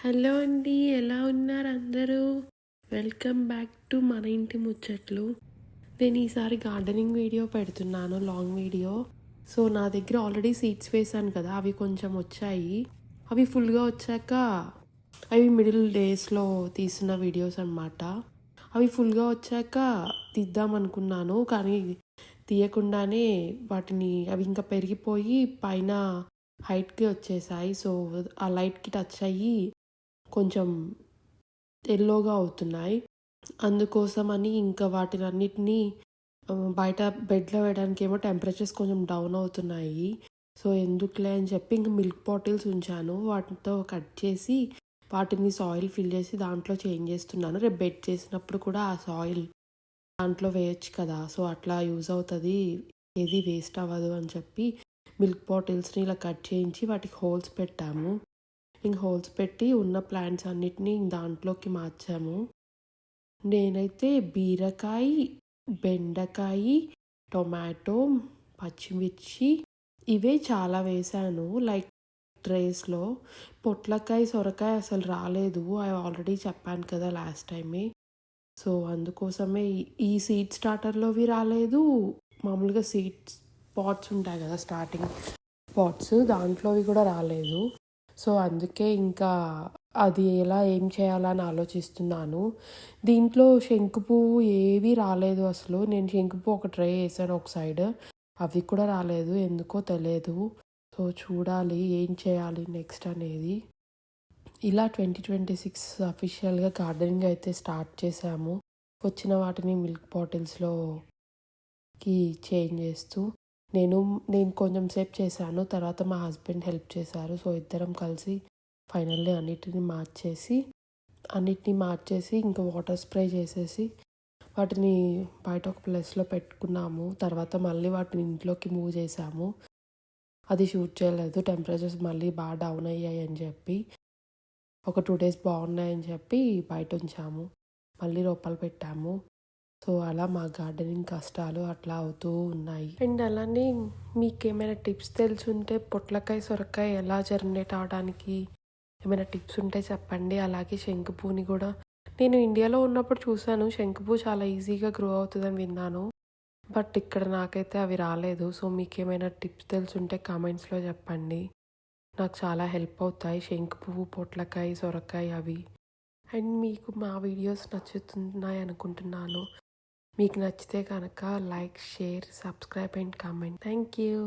Hello అండి. ఎలా ఉన్నారు అందరూ? వెల్కమ్ బ్యాక్ టు మన ఇంటి ముచ్చట్లు. నేను ఈసారి గార్డెనింగ్ వీడియో పెడుతున్నాను, లాంగ్ వీడియో. సో నా దగ్గర ఆల్రెడీ సీడ్స్ వేసాను కదా, అవి కొంచెం వచ్చాయి. అవి ఫుల్గా వచ్చాక అవి మిడిల్ డేస్లో తీసిన వీడియోస్ అన్నమాట. అవి ఫుల్గా వచ్చాక తీద్దాం అనుకున్నాను, కానీ తీయకుండానే అవి ఇంకా పెరిగిపోయి పైన హైట్కి వచ్చేసాయి. సో ఆ లైట్కి టచ్ అయ్యి కొంచెం ఎల్లోగా అవుతున్నాయి. అందుకోసమని ఇంకా వాటినన్నిటినీ బయట బెడ్లో వేయడానికి ఏమో టెంపరేచర్స్ కొంచెం డౌన్ అవుతున్నాయి. సో ఎందుకులే అని చెప్పి ఇంక మిల్క్ బాటిల్స్ ఉంచాను. వాటితో కట్ చేసి వాటిని సాయిల్ ఫిల్ చేసి దాంట్లో చేంజ్ చేస్తున్నాను. రేపు బెడ్ చేసినప్పుడు కూడా ఆ సాయిల్ దాంట్లో వేయొచ్చు కదా, సో అట్లా యూజ్ అవుతుంది, ఏది వేస్ట్ అవ్వదు అని చెప్పి మిల్క్ బాటిల్స్ని ఇలా కట్ చేయించి వాటికి హోల్స్ పెట్టాము. ఇంక హోల్స్ పెట్టి ఉన్న ప్లాంట్స్ అన్నిటినీ దాంట్లోకి మార్చాము. నేనైతే బీరకాయ, బెండకాయ, టొమాటో, పచ్చిమిర్చి ఇవే చాలా వేసాను లైక్ ట్రేస్లో. పొట్లకాయ, సొరకాయ అసలు రాలేదు. అవి ఆల్రెడీ చెప్పాను కదా లాస్ట్ టైమే. సో అందుకోసమే ఈ సీడ్ స్టార్టర్లోవి రాలేదు. మామూలుగా సీడ్స్ పాట్స్ ఉంటాయి కదా, స్టార్టింగ్ పాట్స్, దాంట్లోవి కూడా రాలేదు. సో అందుకే ఇంకా అది ఏం చేయాలని ఆలోచిస్తున్నాను. దీంట్లో శంకు పువ్వు ఏవి రాలేదు అసలు. నేను శంకు పువ్వు ఒక ట్రే వేసాను ఒక సైడ్, అవి కూడా రాలేదు, ఎందుకో తెలియదు. సో చూడాలి ఏం చేయాలి నెక్స్ట్ అనేది. ఇలా 2026 అఫీషియల్గా గార్డెనింగ్ అయితే స్టార్ట్ చేసాము. వచ్చిన వాటిని మిల్క్ బాటిల్స్లోకి చేంజ్ చేస్తూ నేను కొంచెం సేపు చేశాను, తర్వాత మా హస్బెండ్ హెల్ప్ చేశారు. సో ఇద్దరం కలిసి ఫైనల్లీ అన్నిటిని మార్చేసి ఇంకా వాటర్ స్ప్రే చేసేసి వాటిని బయట ఒక ప్లేస్లో పెట్టుకున్నాము. తర్వాత మళ్ళీ వాటిని ఇంట్లోకి మూవ్ చేసాము. అది షూట్ చేయలేదు, టెంపరేచర్స్ మళ్ళీ బాగా డౌన్ అయ్యాయి అని చెప్పి. ఒక 2 days బాగున్నాయని చెప్పి బయట ఉంచాము, మళ్ళీ లోపల పెట్టాము. సో అలా మా గార్డెనింగ్ కష్టాలు అట్లా అవుతూ ఉన్నాయి. అండ్ అలానే మీకు ఏమైనా టిప్స్ తెలుసుంటే పొట్లకాయ, సొరకాయ ఎలా జర్మినేట్ అవడానికి ఏమైనా టిప్స్ ఉంటే చెప్పండి. అలాగే శంకుపూని కూడా నేను ఇండియాలో ఉన్నప్పుడు చూశాను, శంకుపూ చాలా ఈజీగా గ్రో అవుతుందని విన్నాను. బట్ ఇక్కడ నాకైతే అవి రాలేదు. సో మీకు ఏమైనా టిప్స్ తెలుసుంటే కామెంట్స్లో చెప్పండి, నాకు చాలా హెల్ప్ అవుతాయి. శంకు పువ్వు, పొట్లకాయ, సొరకాయ అవి. అండ్ మీకు మా వీడియోస్ నచ్చుతున్నాయి అనుకుంటున్నాను. మీకు నచ్చితే కనుక like, share, subscribe and comment. Thank you.